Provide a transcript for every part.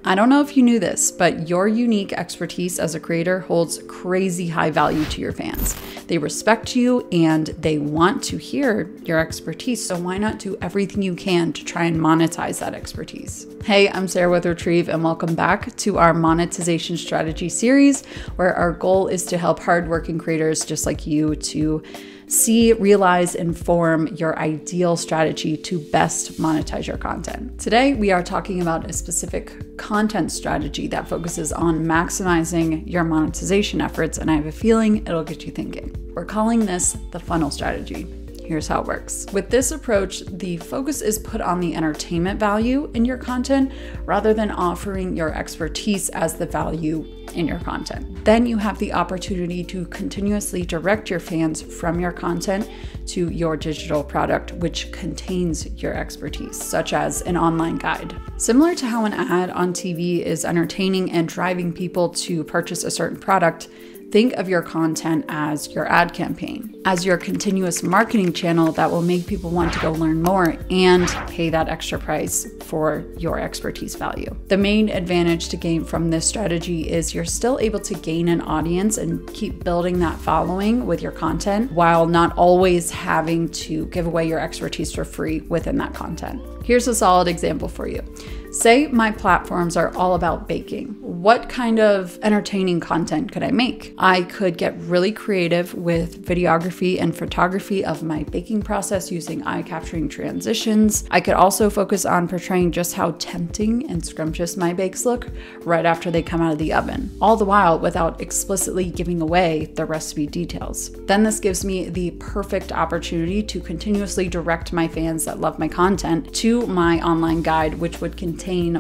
I don't know if you knew this, but your unique expertise as a creator holds crazy high value to your fans. They respect you and they want to hear your expertise, so why not do everything you can to try and monetize that expertise? Hey, I'm Sarah with Retrieve and welcome back to our monetization strategy series, where our goal is to help hardworking creators just like you to see, realize, and form your ideal strategy to best monetize your content. Today, we are talking about a specific content strategy that focuses on maximizing your monetization efforts, and I have a feeling it'll get you thinking. We're calling this the funnel strategy. Here's how it works. With this approach, the focus is put on the entertainment value in your content rather than offering your expertise as the value in your content. Then you have the opportunity to continuously direct your fans from your content to your digital product, which contains your expertise, such as an online guide. Similar to how an ad on TV is entertaining and driving people to purchase a certain product, think of your content as your ad campaign, as your continuous marketing channel that will make people want to go learn more and pay that extra price for your expertise value. The main advantage to gain from this strategy is you're still able to gain an audience and keep building that following with your content while not always having to give away your expertise for free within that content. Here's a solid example for you. Say my platforms are all about baking. What kind of entertaining content could I make? I could get really creative with videography and photography of my baking process using eye-capturing transitions. I could also focus on portraying just how tempting and scrumptious my bakes look right after they come out of the oven, all the while without explicitly giving away the recipe details. Then this gives me the perfect opportunity to continuously direct my fans that love my content to my online guide, which would contain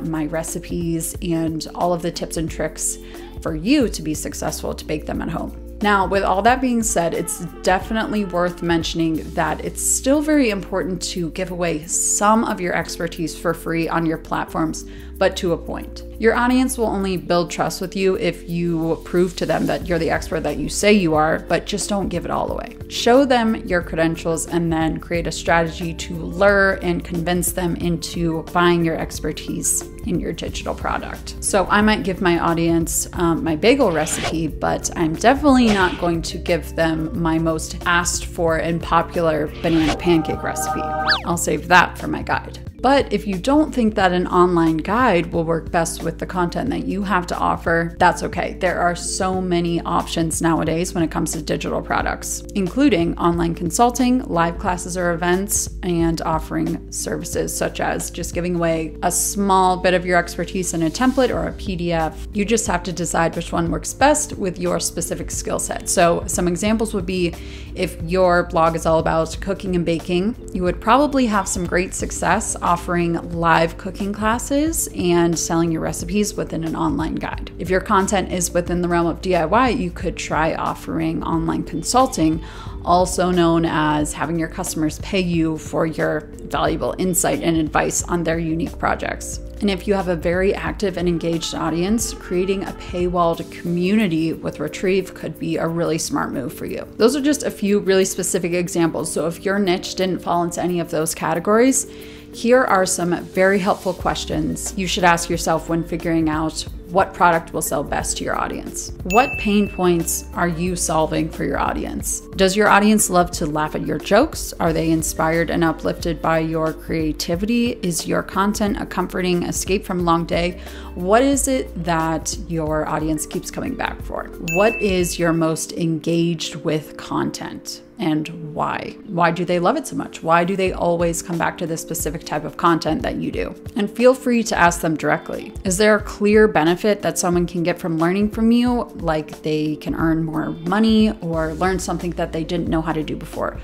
my recipes and all of the tips and tricks for you to be successful to bake them at home. Now, with all that being said, it's definitely worth mentioning that it's still very important to give away some of your expertise for free on your platforms, but to a point. Your audience will only build trust with you if you prove to them that you're the expert that you say you are, but just don't give it all away. Show them your credentials and then create a strategy to lure and convince them into buying your expertise in your digital product. So I might give my audience my bagel recipe, but I'm definitely not going to give them my most asked for and popular banana pancake recipe. I'll save that for my guide. But if you don't think that an online guide will work best with the content that you have to offer, that's okay. There are so many options nowadays when it comes to digital products, including online consulting, live classes or events, and offering services such as just giving away a small bit of your expertise in a template or a PDF. You just have to decide which one works best with your specific skill set. So some examples would be if your blog is all about cooking and baking, you would probably have some great success offering live cooking classes and selling your recipes within an online guide. If your content is within the realm of DIY, you could try offering online consulting, also known as having your customers pay you for your valuable insight and advice on their unique projects. And if you have a very active and engaged audience, creating a paywalled community with Retrieve could be a really smart move for you. Those are just a few really specific examples. So if your niche didn't fall into any of those categories, here are some very helpful questions you should ask yourself when figuring out what product will sell best to your audience. What pain points are you solving for your audience? Does your audience love to laugh at your jokes? Are they inspired and uplifted by your creativity? Is your content a comforting escape from a long day? What is it that your audience keeps coming back for? What is your most engaged with content? And why? Why do they love it so much? Why do they always come back to this specific type of content that you do? And feel free to ask them directly. Is there a clear benefit that someone can get from learning from you? Like they can earn more money or learn something that they didn't know how to do before?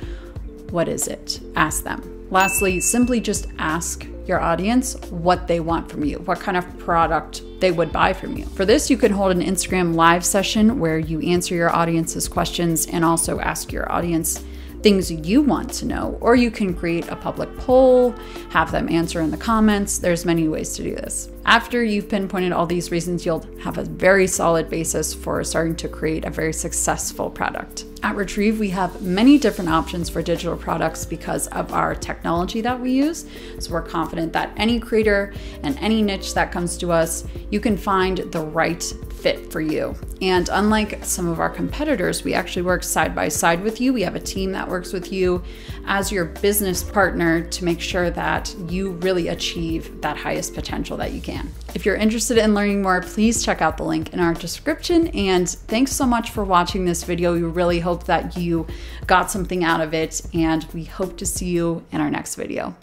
What is it? Ask them. Lastly, simply just ask your audience what they want from you, what kind of product they would buy from you. For this, you can hold an Instagram live session where you answer your audience's questions and also ask your audience things you want to know, or you can create a public poll, have them answer in the comments. There's many ways to do this. After you've pinpointed all these reasons, you'll have a very solid basis for starting to create a very successful product. At Retrieve, we have many different options for digital products because of our technology that we use. So we're confident that any creator and any niche that comes to us, you can find the right fit for you. And unlike some of our competitors, we actually work side by side with you. We have a team that works with you as your business partner to make sure that you really achieve that highest potential that you can. If you're interested in learning more, please check out the link in our description. And thanks so much for watching this video. We really hope that you got something out of it, and we hope to see you in our next video.